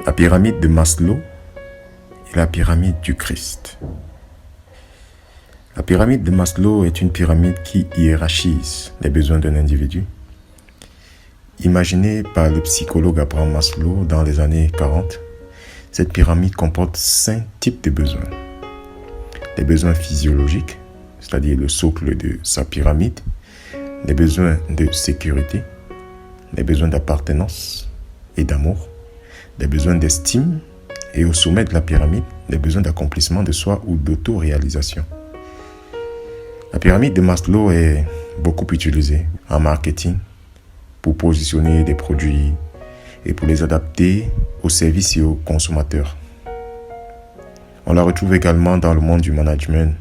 La pyramide de Maslow est la pyramide du Christ. La pyramide de Maslow est une pyramide qui hiérarchise les besoins d'un individu. Imaginée par le psychologue Abraham Maslow dans les années 40, cette pyramide comporte 5 types de besoins. Les besoins physiologiques, c'est-à-dire le socle de sa pyramide, les besoins de sécurité, les besoins d'appartenance et d'amour, les besoins d'estime et au sommet de la pyramide, les besoins d'accomplissement de soi ou d'auto-réalisation. La pyramide de Maslow est beaucoup utilisée en marketing pour positionner des produits et pour les adapter aux services et aux consommateurs. On la retrouve également dans le monde du management.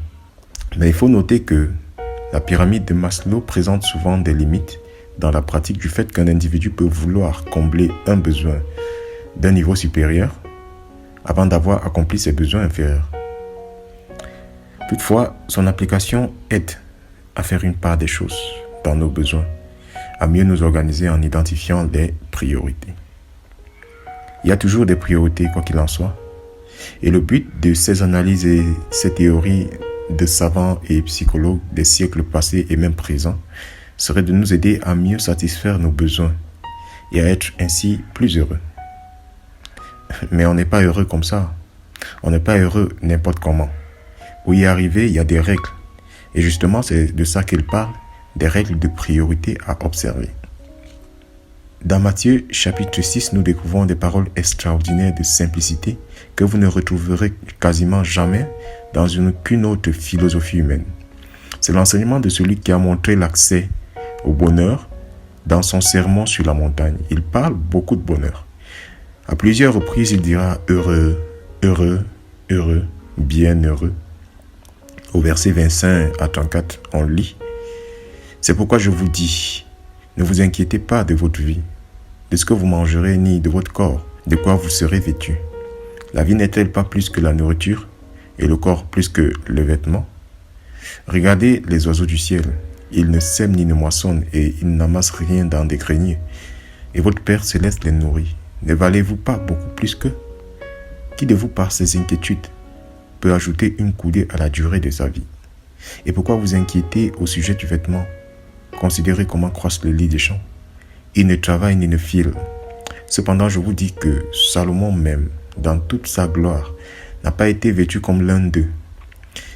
Mais il faut noter que la pyramide de Maslow présente souvent des limites dans la pratique du fait qu'un individu peut vouloir combler un besoin d'un niveau supérieur avant d'avoir accompli ses besoins inférieurs. Toutefois, son application aide à faire une part des choses dans nos besoins, à mieux nous organiser en identifiant les priorités. Il y a toujours des priorités, quoi qu'il en soit. Et le but de ces analyses et ces théories de savants et psychologues des siècles passés et même présents serait de nous aider à mieux satisfaire nos besoins et à être ainsi plus heureux. Mais on n'est pas heureux comme ça. On n'est pas heureux n'importe comment. Pour y arriver, il y a des règles. Et justement, c'est de ça qu'il parle, des règles de priorité à observer. Dans Matthieu chapitre 6, nous découvrons des paroles extraordinaires de simplicité que vous ne retrouverez quasiment jamais dans aucune autre philosophie humaine. C'est l'enseignement de celui qui a montré l'accès au bonheur dans son sermon sur la montagne. Il parle beaucoup de bonheur. À plusieurs reprises, il dira heureux, heureux, heureux, bien heureux. Au verset 25 à 34, on lit: c'est pourquoi je vous dis, ne vous inquiétez pas de votre vie, de ce que vous mangerez, ni de votre corps, de quoi vous serez vêtu. La vie n'est-elle pas plus que la nourriture, et le corps plus que le vêtement? Regardez les oiseaux du ciel, ils ne sèment ni ne moissonnent, et ils n'amassent rien dans des greniers, et votre Père céleste les nourrit. Ne valez-vous pas beaucoup plus qu'eux? Qui de vous, par ses inquiétudes, peut ajouter une coudée à la durée de sa vie? Et pourquoi vous inquiétez au sujet du vêtement? Considérez comment croissent les lits des champs. Ils ne travaillent ni ne filent. Cependant, je vous dis que Salomon même, dans toute sa gloire, n'a pas été vêtu comme l'un d'eux.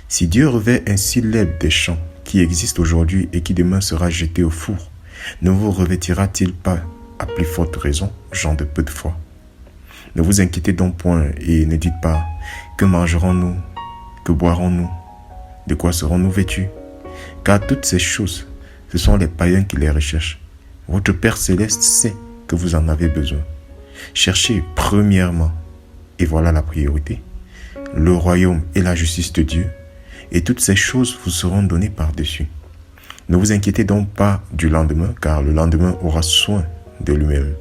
Si Dieu revêt ainsi l'herbe des champs qui existe aujourd'hui et qui demain sera jetée au four, ne vous revêtira-t-il pas à plus forte raison, gens de peu de foi? Ne vous inquiétez donc point et ne dites pas: que mangerons-nous? Que boirons-nous? De quoi serons-nous vêtus? Car toutes ces choses, ce sont les païens qui les recherchent. Votre Père céleste sait que vous en avez besoin. Cherchez premièrement, et voilà la priorité, le royaume et la justice de Dieu, et toutes ces choses vous seront données par-dessus. Ne vous inquiétez donc pas du lendemain, car le lendemain aura soin de lui-même.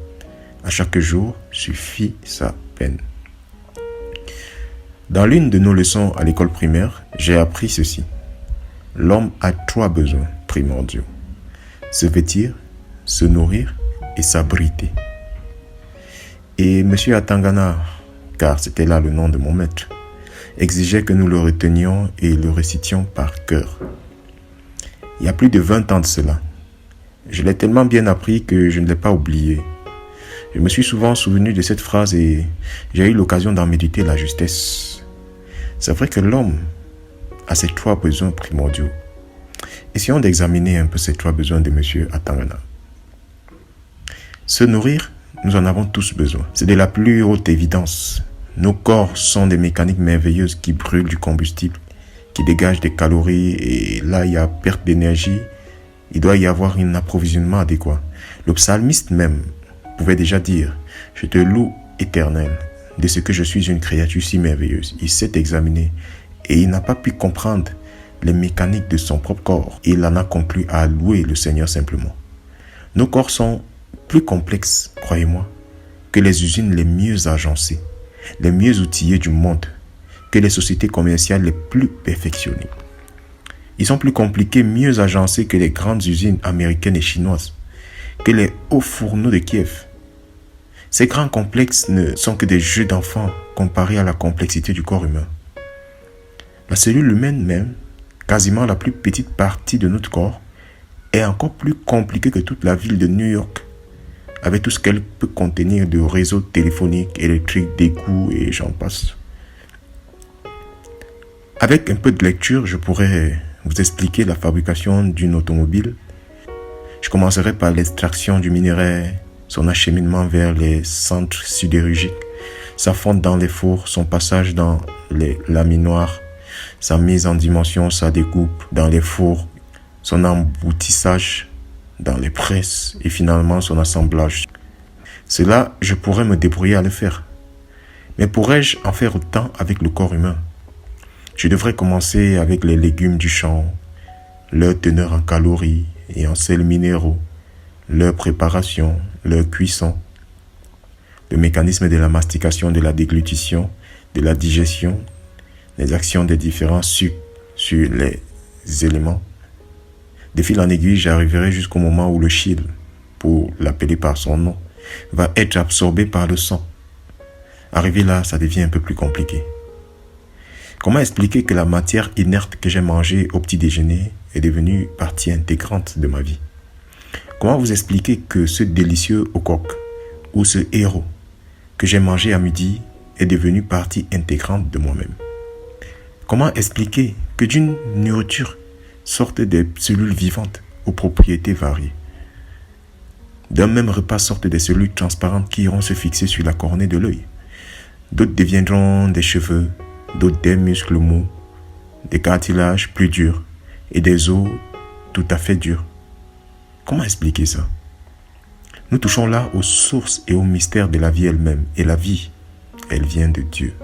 À chaque jour suffit sa peine. Dans l'une de nos leçons à l'école primaire, j'ai appris ceci. L'homme a 3 besoins primordiaux: se vêtir, se nourrir et s'abriter. Et M. Atangana, car c'était là le nom de mon maître, exigeait que nous le retenions et le récitions par cœur. Il y a plus de 20 ans de cela. Je l'ai tellement bien appris que je ne l'ai pas oublié. Je me suis souvent souvenu de cette phrase et j'ai eu l'occasion d'en méditer la justesse. C'est vrai que l'homme a ces 3 besoins primordiaux. Essayons d'examiner un peu ces 3 besoins de M. Atangana. Se nourrir, nous en avons tous besoin. C'est de la plus haute évidence. Nos corps sont des mécaniques merveilleuses qui brûlent du combustible, qui dégagent des calories, et là il y a perte d'énergie. Il doit y avoir un approvisionnement adéquat. Le psalmiste même pouvait déjà dire: je te loue, Éternel, de ce que je suis une créature si merveilleuse. Il s'est examiné et il n'a pas pu comprendre les mécaniques de son propre corps. Il en a conclu à louer le Seigneur simplement. Nos corps sont plus complexes, croyez-moi, que les usines les mieux agencées, les mieux outillées du monde, que les sociétés commerciales les plus perfectionnées. Ils sont plus compliqués, mieux agencés que les grandes usines américaines et chinoises, que les hauts fourneaux de Kiev. Ces grands complexes ne sont que des jeux d'enfants comparés à la complexité du corps humain. La cellule humaine même, quasiment la plus petite partie de notre corps, est encore plus compliquée que toute la ville de New York, avec tout ce qu'elle peut contenir de réseaux téléphoniques, électriques, d'égouts et j'en passe. Avec un peu de lecture, je pourrais vous expliquer la fabrication d'une automobile. Je commencerai par l'extraction du minerai, son acheminement vers les centres sidérurgiques, sa fonte dans les fours, son passage dans les laminoirs, sa mise en dimension, sa découpe dans les fours, son emboutissage dans les presses et finalement son assemblage. Cela, je pourrais me débrouiller à le faire. Mais pourrais-je en faire autant avec le corps humain? Je devrais commencer avec les légumes du champ, leur teneur en calories et en sels minéraux, leur préparation, leur cuisson, le mécanisme de la mastication, de la déglutition, de la digestion, les actions des différents sucres sur les éléments. De fil en aiguille, j'arriverai jusqu'au moment où le chyle, pour l'appeler par son nom, va être absorbé par le sang. Arrivé là, ça devient un peu plus compliqué. Comment expliquer que la matière inerte que j'ai mangée au petit déjeuner est devenue partie intégrante de ma vie? Comment vous expliquer que ce délicieux au coq ou ce héros que j'ai mangé à midi est devenu partie intégrante de moi-même? Comment expliquer que d'une nourriture sortent des cellules vivantes aux propriétés variées? D'un même repas sortent des cellules transparentes qui iront se fixer sur la cornée de l'œil. D'autres deviendront des cheveux, d'autres des muscles mous, des cartilages plus durs et des os tout à fait durs. Comment expliquer ça? Nous touchons là aux sources et aux mystères de la vie elle-même. Et la vie, elle vient de Dieu.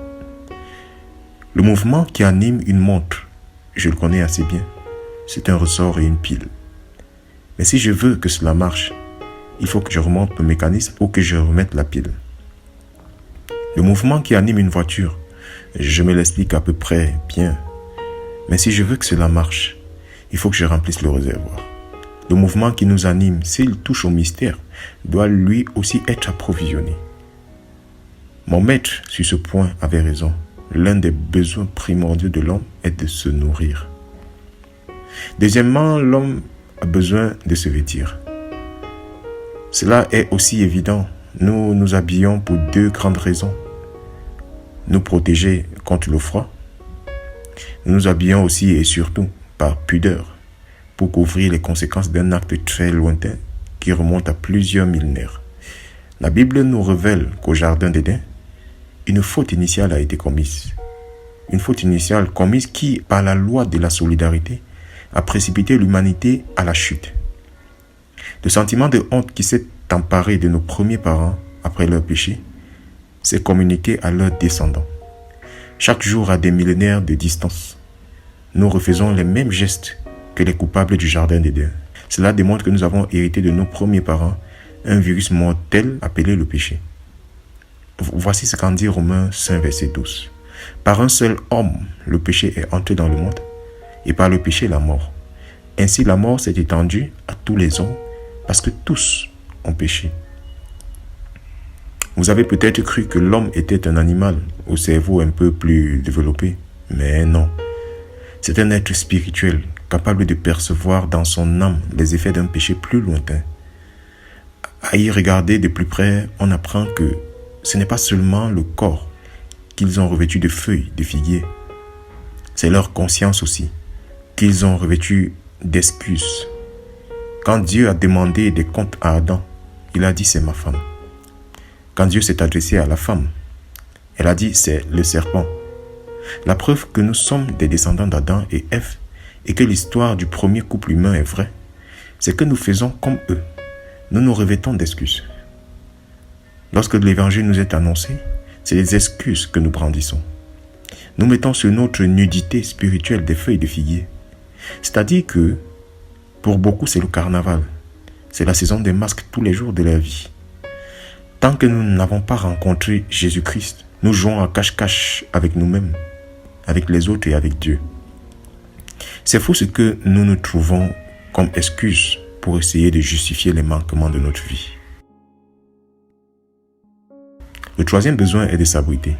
Le mouvement qui anime une montre, je le connais assez bien. C'est un ressort et une pile. Mais si je veux que cela marche, il faut que je remonte le mécanisme ou que je remette la pile. Le mouvement qui anime une voiture, je me l'explique à peu près bien. Mais si je veux que cela marche, il faut que je remplisse le réservoir. Le mouvement qui nous anime, s'il touche au mystère, doit lui aussi être approvisionné. Mon maître, sur ce point, avait raison. L'un des besoins primordiaux de l'homme est de se nourrir. Deuxièmement, l'homme a besoin de se vêtir. Cela est aussi évident. Nous nous habillons pour deux grandes raisons. Nous protéger contre le froid. Nous nous habillons aussi et surtout par pudeur, pour couvrir les conséquences d'un acte très lointain qui remonte à plusieurs millénaires. La Bible nous révèle qu'au jardin d'Éden, une faute initiale a été commise. Une faute initiale commise qui, par la loi de la solidarité, a précipité l'humanité à la chute. Le sentiment de honte qui s'est emparé de nos premiers parents après leur péché s'est communiqué à leurs descendants. Chaque jour, à des millénaires de distance, nous refaisons les mêmes gestes que les coupables du jardin d'Éden. Cela démontre que nous avons hérité de nos premiers parents un virus mortel appelé le péché. Voici ce qu'en dit Romains 5, verset 12. Par un seul homme, le péché est entré dans le monde, et par le péché, la mort. Ainsi, la mort s'est étendue à tous les hommes, parce que tous ont péché. Vous avez peut-être cru que l'homme était un animal au cerveau un peu plus développé, mais non. C'est un être spirituel, capable de percevoir dans son âme les effets d'un péché plus lointain. À y regarder de plus près, on apprend que ce n'est pas seulement le corps qu'ils ont revêtu de feuilles de figuier, c'est leur conscience aussi, qu'ils ont revêtu d'excuses. Quand Dieu a demandé des comptes à Adam, il a dit c'est ma femme. Quand Dieu s'est adressé à la femme, elle a dit c'est le serpent. La preuve que nous sommes des descendants d'Adam et Ève et que l'histoire du premier couple humain est vraie, c'est que nous faisons comme eux. Nous nous revêtons d'excuses. Lorsque l'évangile nous est annoncé, c'est les excuses que nous brandissons. Nous mettons sur notre nudité spirituelle des feuilles de figuier. C'est-à-dire que, pour beaucoup, c'est le carnaval. C'est la saison des masques tous les jours de leur vie. Tant que nous n'avons pas rencontré Jésus-Christ, nous jouons à cache-cache avec nous-mêmes, avec les autres et avec Dieu. C'est fou ce que nous nous trouvons comme excuse pour essayer de justifier les manquements de notre vie. Le troisième besoin est de s'abriter.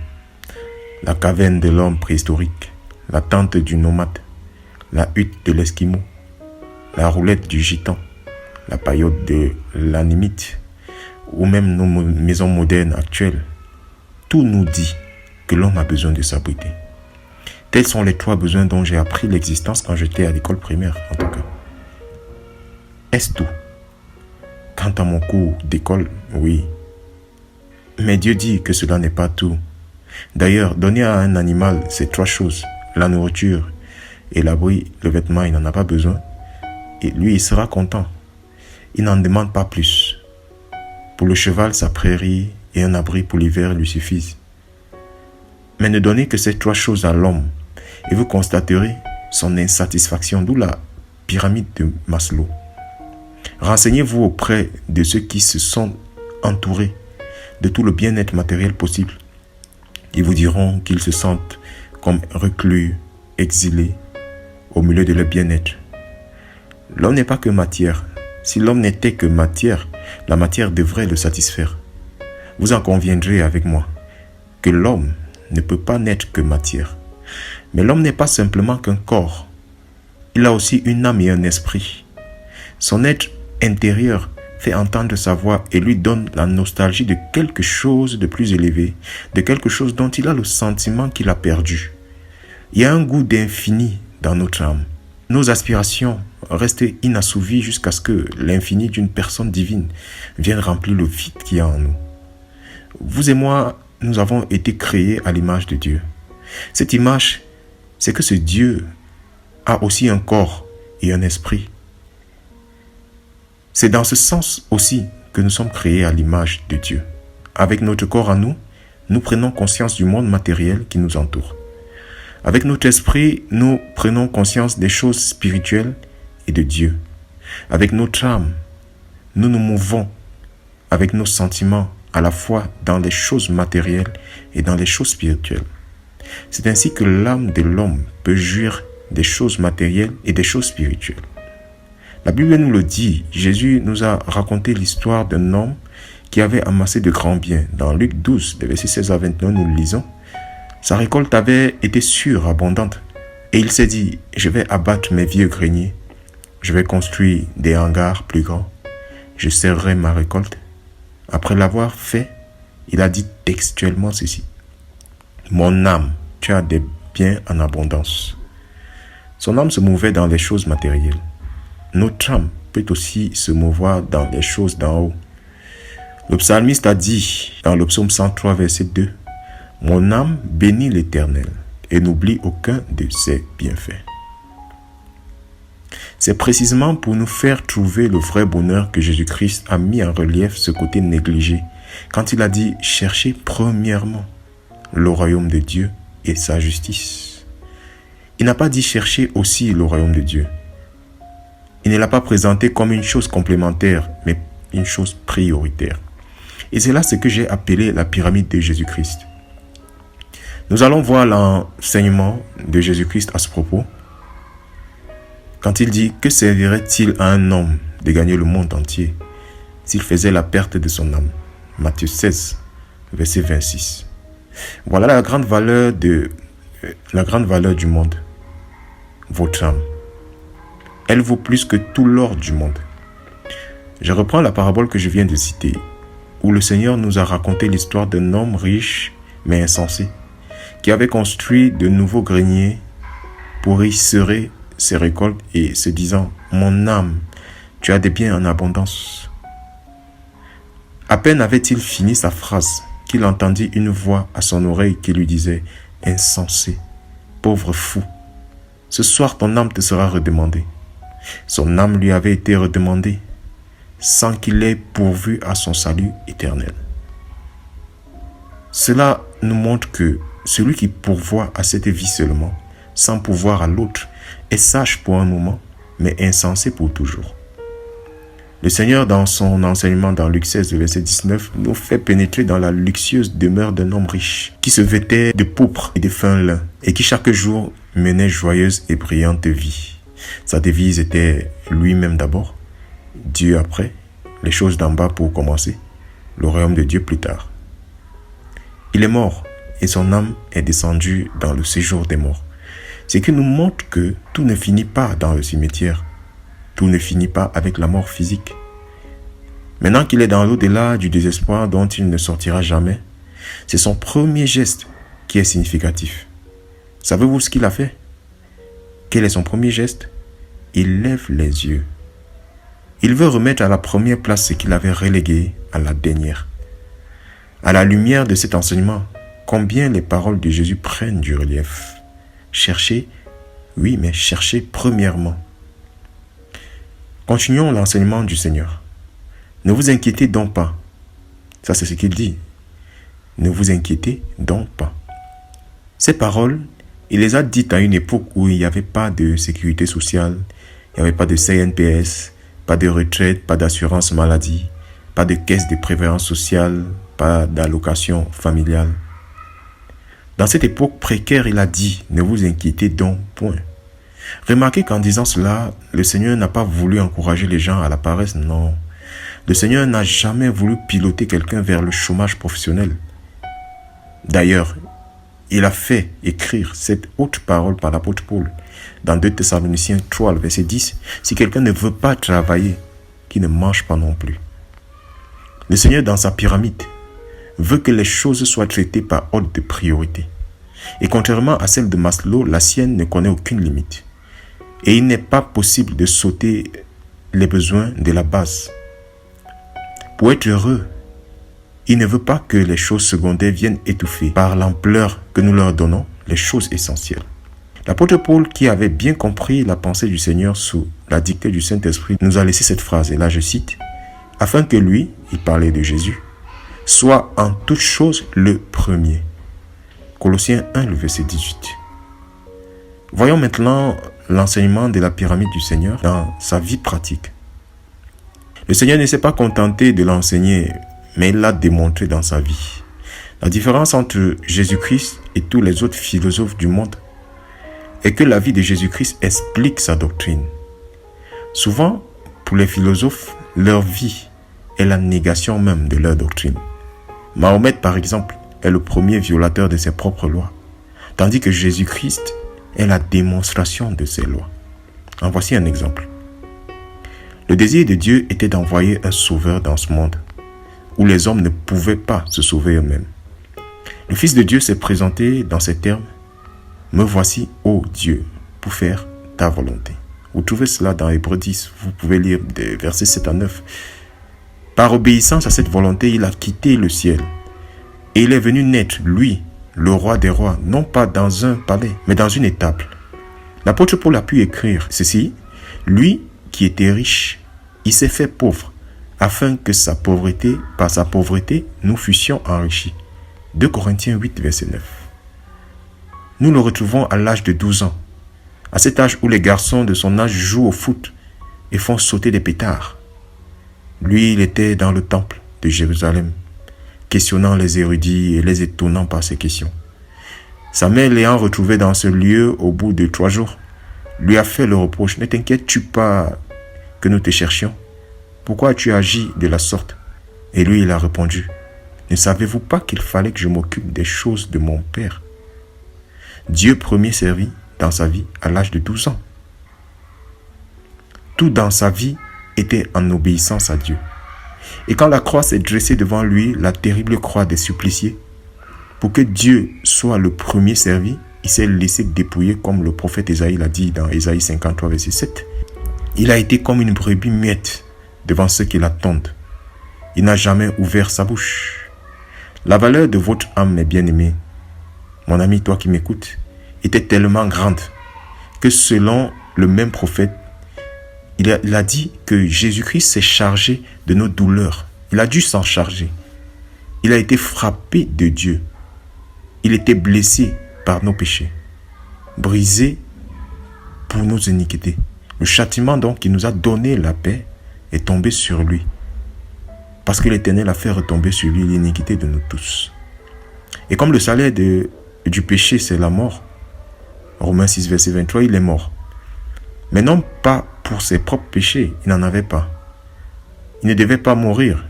La caverne de l'homme préhistorique, la tente du nomade, la hutte de l'esquimau, la roulette du gitan, la paillote de l'animite, ou même nos maisons modernes actuelles, tout nous dit que l'homme a besoin de s'abriter. Tels sont les 3 besoins dont j'ai appris l'existence quand j'étais à l'école primaire, en tout cas. Est-ce tout? Quant à mon cours d'école, oui. Mais Dieu dit que cela n'est pas tout. D'ailleurs, donner à un animal ces 3 choses, la nourriture et l'abri, le vêtement, il n'en a pas besoin. Et lui, il sera content. Il n'en demande pas plus. Pour le cheval, sa prairie et un abri pour l'hiver lui suffisent. Mais ne donnez que ces 3 choses à l'homme et vous constaterez son insatisfaction, d'où la pyramide de Maslow. Renseignez-vous auprès de ceux qui se sont entourés de tout le bien-être matériel possible. Ils vous diront qu'ils se sentent comme reclus, exilés, au milieu de leur bien-être. L'homme n'est pas que matière. Si l'homme n'était que matière, la matière devrait le satisfaire. Vous en conviendrez avec moi que l'homme ne peut pas n'être que matière. Mais l'homme n'est pas simplement qu'un corps. Il a aussi une âme et un esprit. Son être intérieur fait entendre sa voix et lui donne la nostalgie de quelque chose de plus élevé, de quelque chose dont il a le sentiment qu'il a perdu. Il y a un goût d'infini dans notre âme. Nos aspirations restent inassouvies jusqu'à ce que l'infini d'une personne divine vienne remplir le vide qu'il y a en nous. Vous et moi, nous avons été créés à l'image de Dieu. Cette image, c'est que ce Dieu a aussi un corps et un esprit. C'est dans ce sens aussi que nous sommes créés à l'image de Dieu. Avec notre corps à nous, nous prenons conscience du monde matériel qui nous entoure. Avec notre esprit, nous prenons conscience des choses spirituelles et de Dieu. Avec notre âme, nous nous mouvons avec nos sentiments à la fois dans les choses matérielles et dans les choses spirituelles. C'est ainsi que l'âme de l'homme peut jouir des choses matérielles et des choses spirituelles. La Bible nous le dit. Jésus nous a raconté l'histoire d'un homme qui avait amassé de grands biens. Dans Luc 12, des versets 16 à 21, nous le lisons. Sa récolte avait été surabondante. Et il s'est dit, je vais abattre mes vieux greniers. Je vais construire des hangars plus grands. Je serrerai ma récolte. Après l'avoir fait, il a dit textuellement ceci. Mon âme, tu as des biens en abondance. Son âme se mouvait dans les choses matérielles. Notre âme peut aussi se mouvoir dans les choses d'en haut. Le psalmiste a dit dans le psaume 103, verset 2, « Mon âme bénit l'Éternel et n'oublie aucun de ses bienfaits. » C'est précisément pour nous faire trouver le vrai bonheur que Jésus-Christ a mis en relief ce côté négligé quand il a dit « Cherchez premièrement le royaume de Dieu et sa justice. » Il n'a pas dit « Cherchez aussi le royaume de Dieu ». Il ne l'a pas présenté comme une chose complémentaire, mais une chose prioritaire. Et c'est là ce que j'ai appelé la pyramide de Jésus-Christ. Nous allons voir l'enseignement de Jésus-Christ à ce propos. Quand il dit « Que servirait-il à un homme de gagner le monde entier s'il faisait la perte de son âme ?» Matthieu 16, verset 26. Voilà la grande valeur du monde, votre âme. Elle vaut plus que tout l'or du monde. Je reprends la parabole que je viens de citer, où le Seigneur nous a raconté l'histoire d'un homme riche mais insensé, qui avait construit de nouveaux greniers pour y serrer ses récoltes et se disant « Mon âme, tu as des biens en abondance. » À peine avait-il fini sa phrase qu'il entendit une voix à son oreille qui lui disait « Insensé, pauvre fou, ce soir ton âme te sera redemandée. » Son âme lui avait été redemandée sans qu'il ait pourvu à son salut éternel. Cela nous montre que celui qui pourvoit à cette vie seulement, sans pouvoir à l'autre, est sage pour un moment, mais insensé pour toujours. Le Seigneur, dans son enseignement dans Luc 16, verset 19, nous fait pénétrer dans la luxueuse demeure d'un homme riche, qui se vêtait de pourpre et de fin lin, et qui chaque jour menait joyeuse et brillante vie. Sa devise était lui-même d'abord, Dieu après, les choses d'en bas pour commencer, le royaume de Dieu plus tard. Il est mort et son âme est descendue dans le séjour des morts. Ce qui nous montre que tout ne finit pas dans le cimetière. Tout ne finit pas avec la mort physique. Maintenant qu'il est dans l'au-delà du désespoir dont il ne sortira jamais, c'est son premier geste qui est significatif. Savez-vous ce qu'il a fait? Quel est son premier geste? Il lève les yeux. Il veut remettre à la première place ce qu'il avait relégué à la dernière. À la lumière de cet enseignement, combien les paroles de Jésus prennent du relief. Cherchez, oui, mais cherchez premièrement. Continuons l'enseignement du Seigneur. Ne vous inquiétez donc pas. Ça, c'est ce qu'il dit. Ne vous inquiétez donc pas. Ces paroles, il les a dites à une époque où il n'y avait pas de sécurité sociale, il n'y avait pas de CNPS, pas de retraite, pas d'assurance maladie, pas de caisse de prévoyance sociale, pas d'allocation familiale. Dans cette époque précaire, il a dit, ne vous inquiétez donc point. Remarquez qu'en disant cela, le Seigneur n'a pas voulu encourager les gens à la paresse, non. Le Seigneur n'a jamais voulu piloter quelqu'un vers le chômage professionnel. D'ailleurs, il a fait écrire cette haute parole par l'apôtre Paul dans 2 Thessaloniciens 3, verset 10. Si quelqu'un ne veut pas travailler, qu'il ne mange pas non plus. Le Seigneur, dans sa pyramide, veut que les choses soient traitées par ordre de priorité. Et contrairement à celle de Maslow, la sienne ne connaît aucune limite. Et il n'est pas possible de sauter les besoins de la base. Pour être heureux, il ne veut pas que les choses secondaires viennent étouffer par l'ampleur que nous leur donnons les choses essentielles. L'apôtre Paul, qui avait bien compris la pensée du Seigneur sous la dictée du Saint-Esprit, nous a laissé cette phrase, et là je cite, « Afin que lui, il parlait de Jésus, soit en toutes choses le premier. » Colossiens 1, le verset 18. Voyons maintenant l'enseignement de la pyramide du Seigneur dans sa vie pratique. Le Seigneur ne s'est pas contenté de l'enseigner, mais il l'a démontré dans sa vie. La différence entre Jésus-Christ et tous les autres philosophes du monde est que la vie de Jésus-Christ explique sa doctrine. Souvent, pour les philosophes, leur vie est la négation même de leur doctrine. Mahomet, par exemple, est le premier violateur de ses propres lois, tandis que Jésus-Christ est la démonstration de ses lois. En voici un exemple. Le désir de Dieu était d'envoyer un sauveur dans ce monde, où les hommes ne pouvaient pas se sauver eux-mêmes. Le Fils de Dieu s'est présenté dans ces termes, « Me voici, ô Dieu, pour faire ta volonté. » Vous trouvez cela dans Hébreux 10, vous pouvez lire des versets 7 à 9. Par obéissance à cette volonté, il a quitté le ciel. Et il est venu naître, lui, le roi des rois, non pas dans un palais, mais dans une étable. L'apôtre Paul a pu écrire ceci, « Lui qui était riche, il s'est fait pauvre, afin que par sa pauvreté, nous fussions enrichis. » 2 Corinthiens 8, verset 9. Nous le retrouvons à l'âge de 12 ans, à cet âge où les garçons de son âge jouent au foot et font sauter des pétards. Lui, il était dans le temple de Jérusalem, questionnant les érudits et les étonnant par ses questions. Sa mère, l'ayant retrouvé dans ce lieu au bout de 3 jours, lui a fait le reproche, « Ne t'inquiètes-tu pas que nous te cherchions? Pourquoi as-tu agi de la sorte ?» Et lui, il a répondu, « Ne savez-vous pas qu'il fallait que je m'occupe des choses de mon Père ?» Dieu premier servi dans sa vie à l'âge de 12 ans. Tout dans sa vie était en obéissance à Dieu. Et quand la croix s'est dressée devant lui, la terrible croix des suppliciés, pour que Dieu soit le premier servi, il s'est laissé dépouiller comme le prophète Ésaïe l'a dit dans Ésaïe 53, verset 7. Il a été comme une brebis muette devant ceux qui l'attendent. Il n'a jamais ouvert sa bouche. La valeur de votre âme, mes bien-aimés, mon ami, toi qui m'écoutes, était tellement grande que selon le même prophète, il a dit que Jésus-Christ s'est chargé de nos douleurs. Il a dû s'en charger. Il a été frappé de Dieu. Il était blessé par nos péchés, brisé pour nos iniquités. Le châtiment donc qui nous a donné la paix est tombé sur lui. Parce que l'Éternel a fait retomber sur lui l'iniquité de nous tous. Et comme le salaire du péché, c'est la mort, Romains 6, verset 23, il est mort. Mais non pas pour ses propres péchés, il n'en avait pas. Il ne devait pas mourir,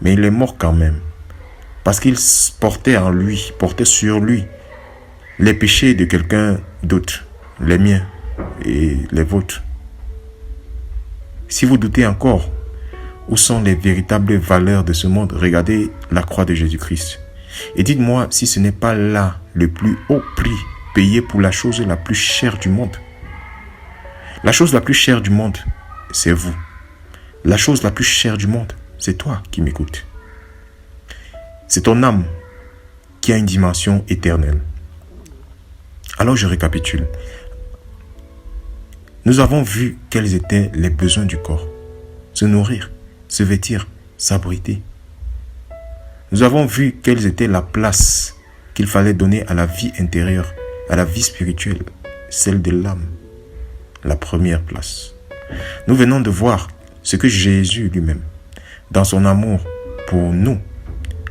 mais il est mort quand même. parce qu'il portait sur lui les péchés de quelqu'un d'autre, les miens et les vôtres. Si vous doutez encore, où sont les véritables valeurs de ce monde? Regardez la croix de Jésus-Christ. Et dites-moi si ce n'est pas là le plus haut prix payé pour la chose la plus chère du monde. La chose la plus chère du monde, c'est vous. La chose la plus chère du monde, c'est toi qui m'écoutes. C'est ton âme qui a une dimension éternelle. Alors je récapitule. Nous avons vu quels étaient les besoins du corps. Se nourrir, se vêtir, s'abriter. Nous avons vu quelle était la place qu'il fallait donner à la vie intérieure, à la vie spirituelle, celle de l'âme. La première place. Nous venons de voir ce que Jésus lui-même, dans son amour pour nous,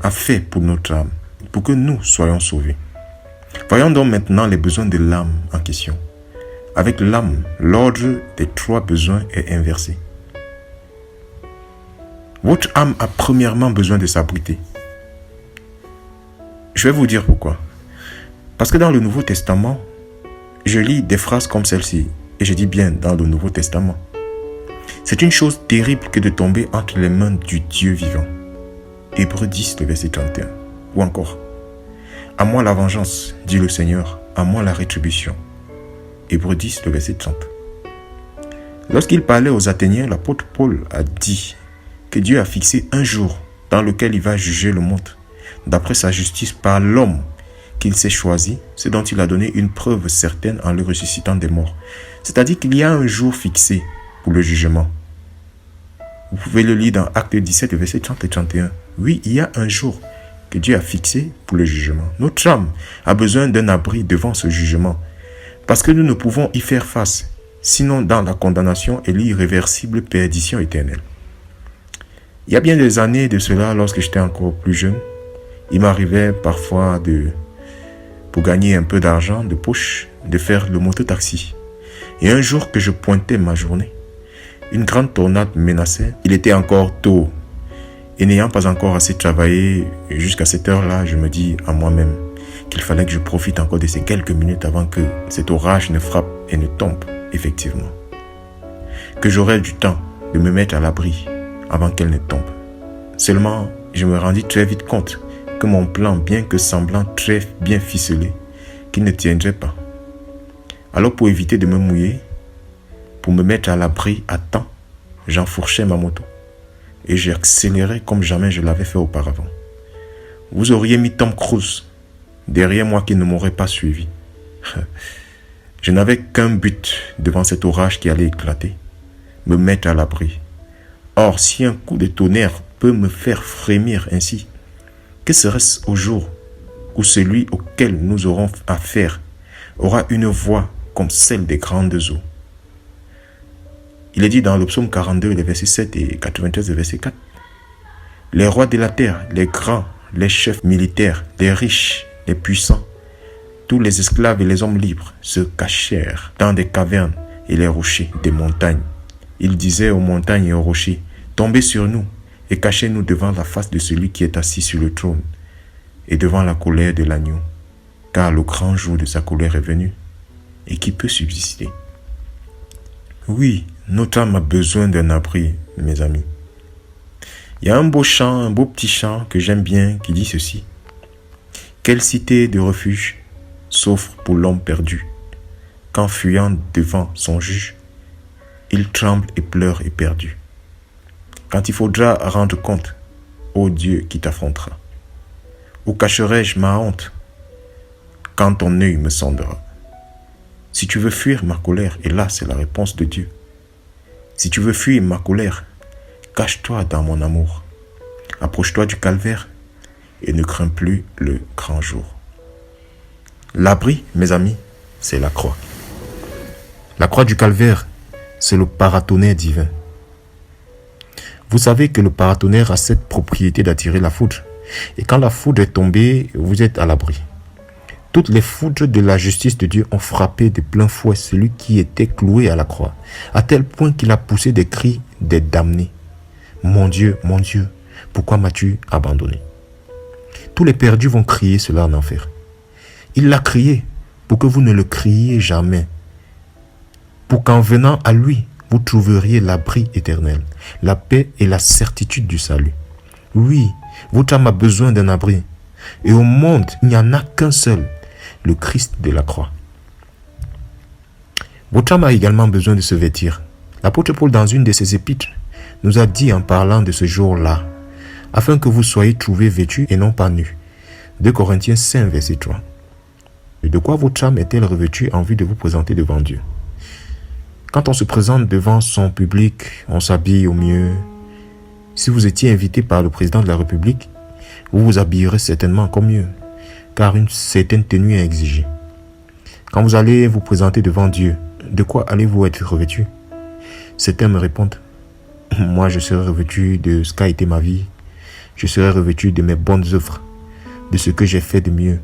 a fait pour notre âme, pour que nous soyons sauvés. Voyons donc maintenant les besoins de l'âme en question. Avec l'âme, l'ordre des 3 besoins est inversé. Votre âme a premièrement besoin de s'abriter. Je vais vous dire pourquoi. Parce que dans le Nouveau Testament, je lis des phrases comme celle-ci, et je dis bien dans le Nouveau Testament. C'est une chose terrible que de tomber entre les mains du Dieu vivant. Hébreux 10, le verset 31. Ou encore, à moi la vengeance, dit le Seigneur, à moi la rétribution. Hébreux 10, le verset 30. Lorsqu'il parlait aux Athéniens, l'apôtre Paul a dit que Dieu a fixé un jour dans lequel il va juger le monde, d'après sa justice par l'homme qu'il s'est choisi, ce dont il a donné une preuve certaine en le ressuscitant des morts. C'est-à-dire qu'il y a un jour fixé pour le jugement. Vous pouvez le lire dans Acte 17, verset 30 et 31. Oui, il y a un jour que Dieu a fixé pour le jugement. Notre âme a besoin d'un abri devant ce jugement, parce que nous ne pouvons y faire face, sinon dans la condamnation et l'irréversible perdition éternelle. Il y a bien des années de cela, lorsque j'étais encore plus jeune, il m'arrivait parfois pour gagner un peu d'argent de poche, de faire le mototaxi. Et un jour que je pointais ma journée, une grande tornade menaçait. Il était encore tôt. Et n'ayant pas encore assez travaillé jusqu'à cette heure-là, je me dis à moi-même qu'il fallait que je profite encore de ces quelques minutes avant que cet orage ne frappe et ne tombe, effectivement. Que j'aurais du temps de me mettre à l'abri avant qu'elle ne tombe. Seulement, je me rendis très vite compte que mon plan, bien que semblant très bien ficelé, qu'il ne tiendrait pas. Alors pour éviter de me mouiller, pour me mettre à l'abri à temps, j'enfourchais ma moto et j'accélérais comme jamais je l'avais fait auparavant. Vous auriez mis Tom Cruise derrière moi qui ne m'aurait pas suivi. Je n'avais qu'un but devant cet orage qui allait éclater, me mettre à l'abri. Or, si un coup de tonnerre peut me faire frémir ainsi, que serait-ce au jour où celui auquel nous aurons affaire aura une voix comme celle des grandes eaux? Il est dit dans le psaume 42, les versets 7 et 93, le verset 4. Les rois de la terre, les grands, les chefs militaires, les riches, les puissants, tous les esclaves et les hommes libres se cachèrent dans des cavernes et les rochers des montagnes. Ils disaient aux montagnes et aux rochers, tombez sur nous et cachez-nous devant la face de celui qui est assis sur le trône et devant la colère de l'agneau, car le grand jour de sa colère est venu et qui peut subsister. Oui, notre âme a besoin d'un abri, mes amis. Il y a un beau chant, un beau petit chant que j'aime bien qui dit ceci. Quelle cité de refuge s'offre pour l'homme perdu, qu'en fuyant devant son juge, il tremble et pleure éperdu. Quand il faudra rendre compte, ô Dieu qui t'affrontera, où cacherai-je ma honte quand ton œil me sondera? Si tu veux fuir ma colère, et là c'est la réponse de Dieu. Si tu veux fuir ma colère, cache-toi dans mon amour. Approche-toi du calvaire et ne crains plus le grand jour. L'abri, mes amis, c'est la croix. La croix du calvaire, c'est le paratonnerre divin. Vous savez que le paratonnerre a cette propriété d'attirer la foudre. Et quand la foudre est tombée, vous êtes à l'abri. Toutes les foudres de la justice de Dieu ont frappé de plein fouet celui qui était cloué à la croix, à tel point qu'il a poussé des cris des damnés. Mon Dieu, pourquoi m'as-tu abandonné? Tous les perdus vont crier cela en enfer. Il l'a crié pour que vous ne le criez jamais. Pour qu'en venant à lui, vous trouveriez l'abri éternel, la paix et la certitude du salut. Oui, votre âme a besoin d'un abri. Et au monde, il n'y en a qu'un seul, le Christ de la croix. Votre âme a également besoin de se vêtir. L'apôtre Paul, dans une de ses épîtres, nous a dit en parlant de ce jour-là, afin que vous soyez trouvés vêtus et non pas nus. 2 Corinthiens 5, verset 3. Et de quoi votre âme est-elle revêtue en vue de vous présenter devant Dieu? Quand on se présente devant son public, on s'habille au mieux. Si vous étiez invité par le président de la République, vous vous habillerez certainement encore mieux, car une certaine tenue est exigée. Quand vous allez vous présenter devant Dieu, de quoi allez-vous être revêtu? Certains me répondent, moi je serai revêtu de ce qu'a été ma vie, je serai revêtu de mes bonnes œuvres, de ce que j'ai fait de mieux,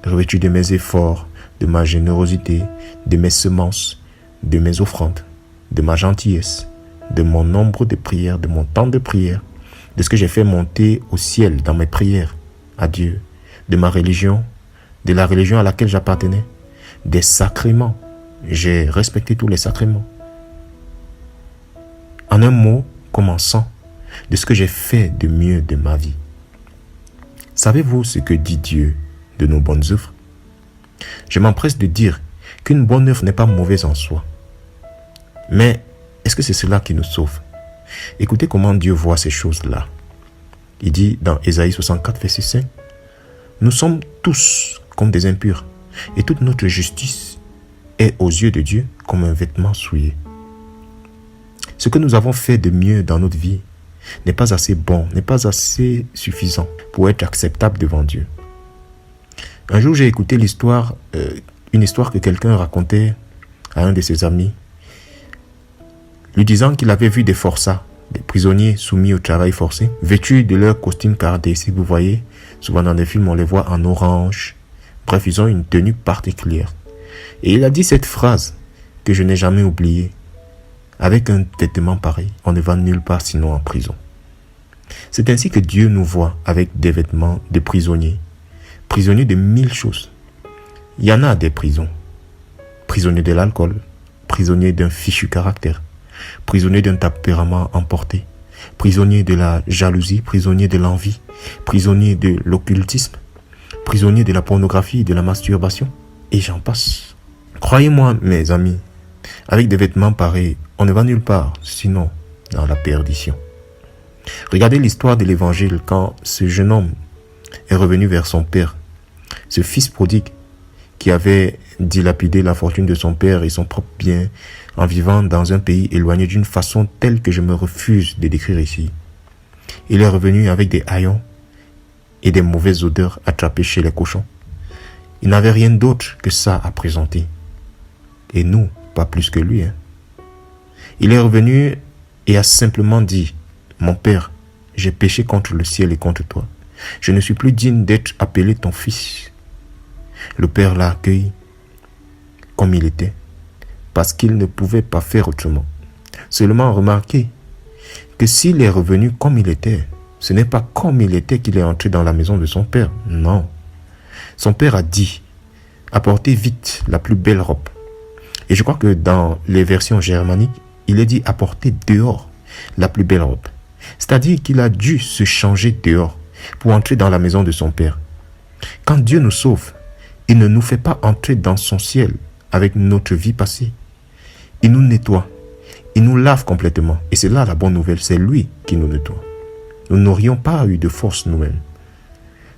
revêtu de mes efforts, de ma générosité, de mes semences, de mes offrandes, de ma gentillesse, de mon nombre de prières, de mon temps de prière, de ce que j'ai fait monter au ciel dans mes prières à Dieu, de ma religion, de la religion à laquelle j'appartenais, des sacrements. J'ai respecté tous les sacrements. En un mot, commençant de ce que j'ai fait de mieux de ma vie. Savez-vous ce que dit Dieu de nos bonnes œuvres? Je m'empresse de dire qu'une bonne œuvre n'est pas mauvaise en soi. Mais est-ce que c'est cela qui nous sauve? Écoutez comment Dieu voit ces choses-là. Il dit dans Ésaïe 64, verset 5, « Nous sommes tous comme des impurs, et toute notre justice est aux yeux de Dieu comme un vêtement souillé. » Ce que nous avons fait de mieux dans notre vie n'est pas assez bon, n'est pas assez suffisant pour être acceptable devant Dieu. Un jour, j'ai écouté une histoire que quelqu'un racontait à un de ses amis, lui disant qu'il avait vu des forçats, des prisonniers soumis au travail forcé, vêtus de leur costume cardé. Si vous voyez, souvent dans des films, on les voit en orange. Bref, ils ont une tenue particulière. Et il a dit cette phrase que je n'ai jamais oubliée. Avec un vêtement pareil, on ne va nulle part sinon en prison. C'est ainsi que Dieu nous voit avec des vêtements de prisonniers. Prisonniers de 1000 choses. Il y en a des prisons. Prisonniers de l'alcool, prisonniers d'un fichu caractère, prisonniers d'un tempérament emporté, prisonniers de la jalousie, prisonniers de l'envie, prisonniers de l'occultisme, prisonniers de la pornographie, de la masturbation, et j'en passe. Croyez-moi, mes amis, avec des vêtements pareils, on ne va nulle part, sinon dans la perdition. Regardez l'histoire de l'évangile quand ce jeune homme est revenu vers son père, ce fils prodigue qui avait dilapidé la fortune de son père et son propre bien en vivant dans un pays éloigné d'une façon telle que je me refuse de décrire ici. Il est revenu avec des haillons et des mauvaises odeurs attrapées chez les cochons. Il n'avait rien d'autre que ça à présenter. Et nous, pas plus que lui. Il est revenu et a simplement dit, « Mon père, j'ai péché contre le ciel et contre toi. Je ne suis plus digne d'être appelé ton fils. » Le père l'a accueilli comme il était, parce qu'il ne pouvait pas faire autrement. Seulement remarquez que s'il est revenu comme il était, ce n'est pas comme il était qu'il est entré dans la maison de son père. Non. Son père a dit, apportez vite la plus belle robe. Et je crois que dans les versions germaniques, il est dit apporter dehors la plus belle robe. C'est-à-dire qu'il a dû se changer dehors pour entrer dans la maison de son père. Quand Dieu nous sauve, il ne nous fait pas entrer dans son ciel avec notre vie passée. Il nous nettoie, il nous lave complètement. Et c'est là la bonne nouvelle, c'est lui qui nous nettoie. Nous n'aurions pas eu de force nous-mêmes.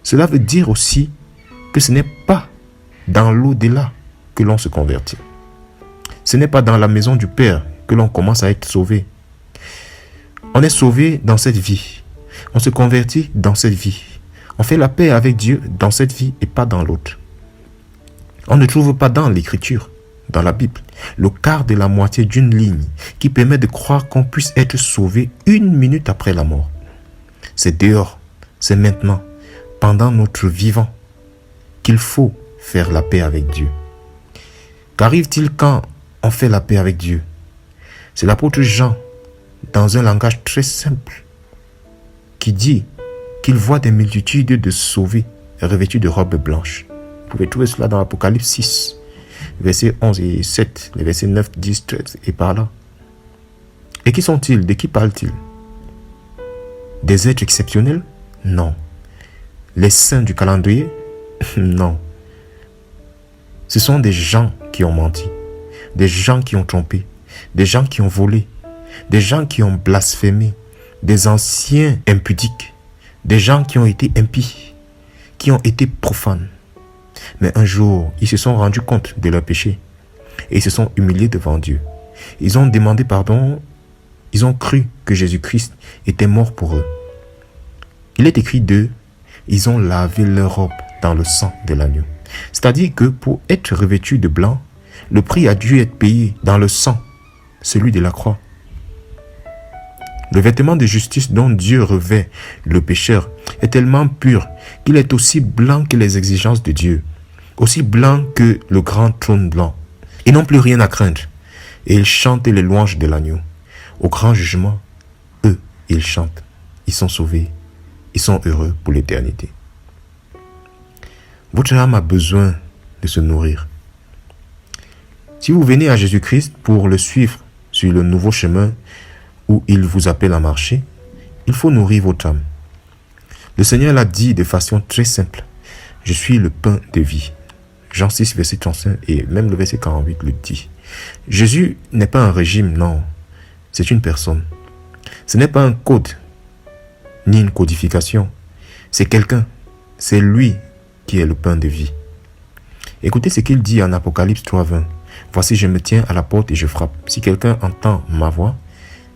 Cela veut dire aussi que ce n'est pas dans l'au-delà que l'on se convertit. Ce n'est pas dans la maison du Père que l'on commence à être sauvé. On est sauvé dans cette vie. On se convertit dans cette vie. On fait la paix avec Dieu dans cette vie et pas dans l'autre. On ne trouve pas dans l'Écriture, dans la Bible, le quart de la moitié d'une ligne qui permet de croire qu'on puisse être sauvé 1 minute après la mort. C'est dehors, c'est maintenant, pendant notre vivant, qu'il faut faire la paix avec Dieu. Qu'arrive-t-il quand on fait la paix avec Dieu? C'est l'apôtre Jean, dans un langage très simple, qui dit qu'il voit des multitudes de sauvés revêtus de robes blanches. Vous pouvez trouver cela dans Apocalypse 6, versets 11 et 7, les versets 9, 10, 13 et par là. Et qui sont-ils? De qui parlent-ils? Des êtres exceptionnels? Non. Les saints du calendrier? Non. Ce sont des gens qui ont menti, des gens qui ont trompé, des gens qui ont volé, des gens qui ont blasphémé, des anciens impudiques, des gens qui ont été impies, qui ont été profanes. Mais un jour, ils se sont rendus compte de leur péché et ils se sont humiliés devant Dieu. Ils ont demandé pardon, ils ont cru que Jésus-Christ était mort pour eux. Il est écrit d'eux, ils ont lavé leur robe dans le sang de l'agneau. C'est-à-dire que pour être revêtu de blanc, le prix a dû être payé dans le sang, celui de la croix. Le vêtement de justice dont Dieu revêt le pécheur est tellement pur qu'il est aussi blanc que les exigences de Dieu, aussi blanc que le grand trône blanc. Ils n'ont plus rien à craindre et ils chantent les louanges de l'agneau. Au grand jugement, eux, ils chantent, ils sont sauvés, ils sont heureux pour l'éternité. Votre âme a besoin de se nourrir. Si vous venez à Jésus-Christ pour le suivre sur le nouveau chemin où il vous appelle à marcher, il faut nourrir votre âme. Le Seigneur l'a dit de façon très simple. Je suis le pain de vie. Jean 6, verset 35 et même le verset 48 le dit. Jésus n'est pas un régime, non. C'est une personne. Ce n'est pas un code, ni une codification. C'est quelqu'un. C'est lui qui est le pain de vie. Écoutez ce qu'il dit en Apocalypse 3, 20. Voici, je me tiens à la porte et je frappe. Si quelqu'un entend ma voix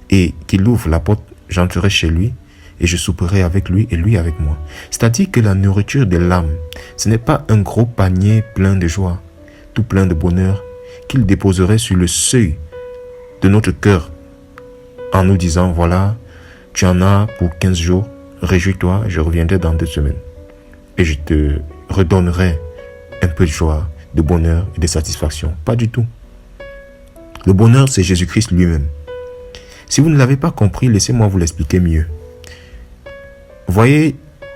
et qu'il ouvre la porte, j'entrerai chez lui et je souperai avec lui et lui avec moi. C'est-à-dire que la nourriture de l'âme, ce n'est pas un gros panier plein de joie, tout plein de bonheur, qu'il déposerait sur le seuil de notre cœur en nous disant, voilà, tu en as pour 15 jours, réjouis-toi, je reviendrai dans 2 semaines. Et je te redonnerai un peu de joie, de bonheur et de satisfaction. Pas du tout. Le bonheur, c'est Jésus-Christ lui-même. Si vous ne l'avez pas compris, laissez-moi vous l'expliquer mieux. Voyez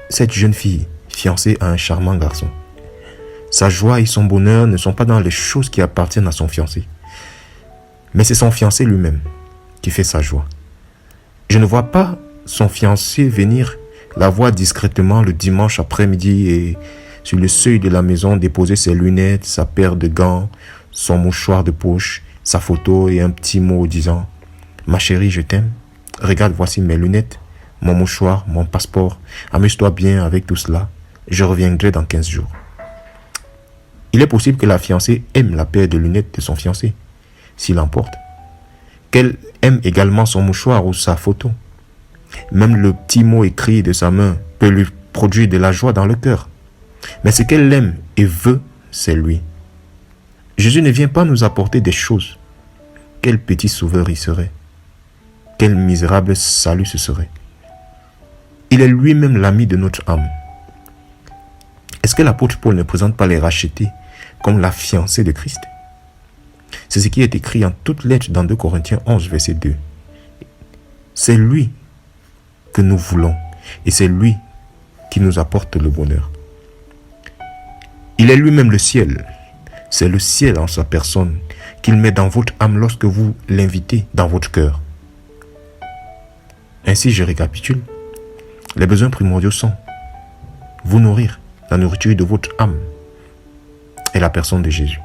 cette jeune fille, fiancée à un charmant garçon. Sa joie et son bonheur ne sont pas dans les choses qui appartiennent à son fiancé. Mais c'est son fiancé lui-même qui fait sa joie. Je ne vois pas son fiancé venir la voir discrètement le dimanche après-midi et sur le seuil de la maison déposer ses lunettes, sa paire de gants, son mouchoir de poche, sa photo et un petit mot disant « Ma chérie, je t'aime. Regarde, voici mes lunettes, mon mouchoir, mon passeport. Amuse-toi bien avec tout cela. Je reviendrai dans 15 jours. » Il est possible que la fiancée aime la paire de lunettes de son fiancé, s'il l'emporte. Qu'elle aime également son mouchoir ou sa photo. Même le petit mot écrit de sa main peut lui produire de la joie dans le cœur. Mais ce qu'elle aime et veut, c'est lui. Jésus ne vient pas nous apporter des choses. Quel petit sauveur il serait. Quel misérable salut ce serait. Il est lui-même l'ami de notre âme. Est-ce que l'apôtre Paul ne présente pas les rachetés comme la fiancée de Christ? C'est ce qui est écrit en toutes lettres dans 2 Corinthiens 11, verset 2. C'est lui que nous voulons et c'est lui qui nous apporte le bonheur. Il est lui-même le ciel. C'est le ciel en sa personne qu'il met dans votre âme lorsque vous l'invitez dans votre cœur. Ainsi, je récapitule. Les besoins primordiaux sont vous nourrir, la nourriture de votre âme et la personne de Jésus.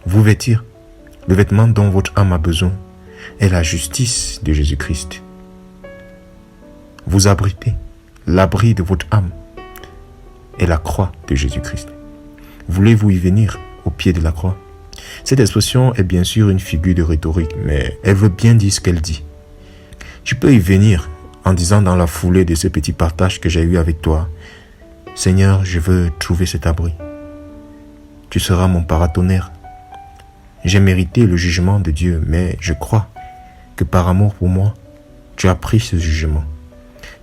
Vous vêtir, le vêtement dont votre âme a besoin est la justice de Jésus-Christ. Vous abriter, l'abri de votre âme est la croix de Jésus-Christ. Voulez-vous y venir au pied de la croix? Cette expression est bien sûr une figure de rhétorique, mais elle veut bien dire ce qu'elle dit. Tu peux y venir en disant dans la foulée de ce petit partage que j'ai eu avec toi, « Seigneur, je veux trouver cet abri. Tu seras mon paratonnerre. J'ai mérité le jugement de Dieu, mais je crois que par amour pour moi, tu as pris ce jugement.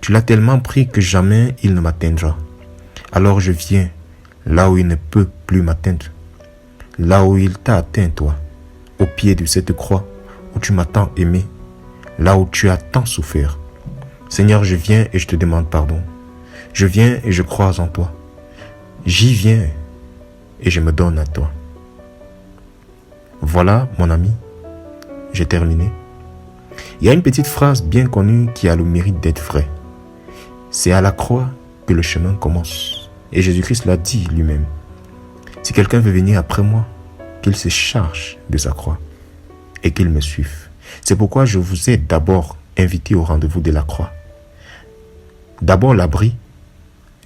Tu l'as tellement pris que jamais il ne m'atteindra. Alors je viens là où il ne peut plus m'atteindre, là où il t'a atteint toi, au pied de cette croix où tu m'as tant aimé, là où tu as tant souffert. Seigneur, je viens et je te demande pardon. Je viens et je crois en toi. J'y viens et je me donne à toi. Voilà, mon ami, j'ai terminé. Il y a une petite phrase bien connue qui a le mérite d'être vraie. C'est à la croix que le chemin commence. Et Jésus-Christ l'a dit lui-même. Si quelqu'un veut venir après moi, qu'il se charge de sa croix et qu'il me suive. C'est pourquoi je vous ai d'abord invité au rendez-vous de la croix. D'abord l'abri,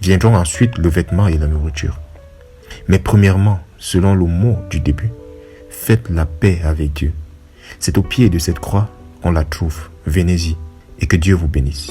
viendront ensuite le vêtement et la nourriture. Mais premièrement, selon le mot du début, faites la paix avec Dieu. C'est au pied de cette croix qu'on la trouve. Venez-y et que Dieu vous bénisse.